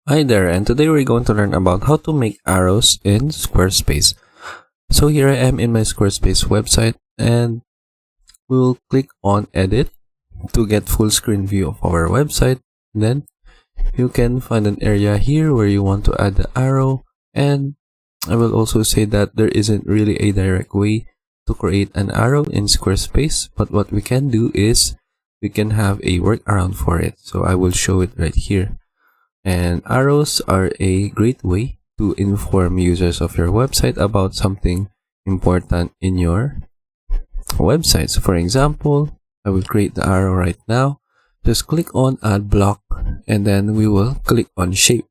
Hi there, and today we're going to learn about how to make arrows in Squarespace. So here I am in my Squarespace website, and we'll click on edit to get full screen view of our website. Then you can find an area here where you want to add the arrow, and I will also say that there isn't really a direct way to create an arrow in Squarespace, but what we can do is we can have a workaround for it. So I will show it right here. And arrows are a great way to inform users of your website about something important in your website. So for example, I will create the arrow right now. Just click on add block, and then we will click on shape.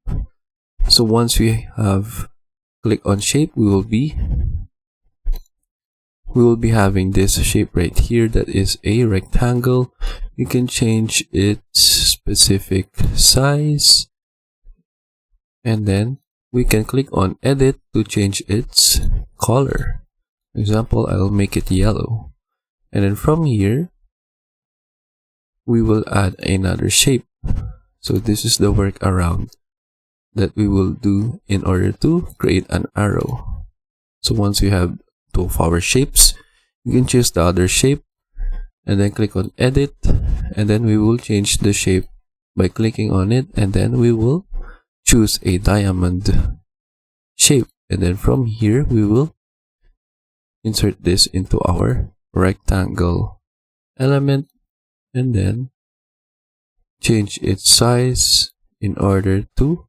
So once we have clicked on shape, we will be having this shape right here that is a rectangle. You can change its specific size, and then we can click on edit to change its color. For example, I'll make it yellow, and then from here we will add another shape. So this is the workaround that we will do in order to create an arrow. So once we have two of our shapes, you can choose the other shape and then click on edit, and then we will change the shape by clicking on it, and then we will choose a diamond shape, and then from here we will insert this into our rectangle element, and then change its size in order to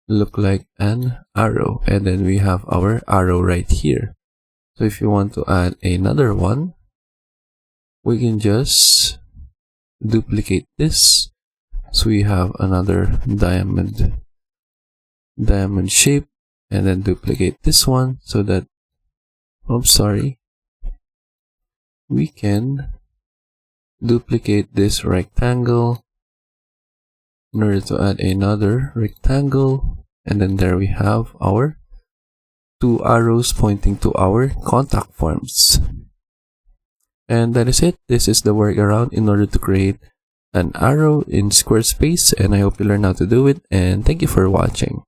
look like an arrow, and then we have our arrow right here. So if you want to add another one, we can just duplicate this. So we have another diamond shape, and then duplicate this one so that we can duplicate this rectangle in order to add another rectangle, and then there we have our two arrows pointing to our contact forms. And that is it. This is the workaround in order to create an arrow in Squarespace, and I hope you learn how to do it, and thank you for watching.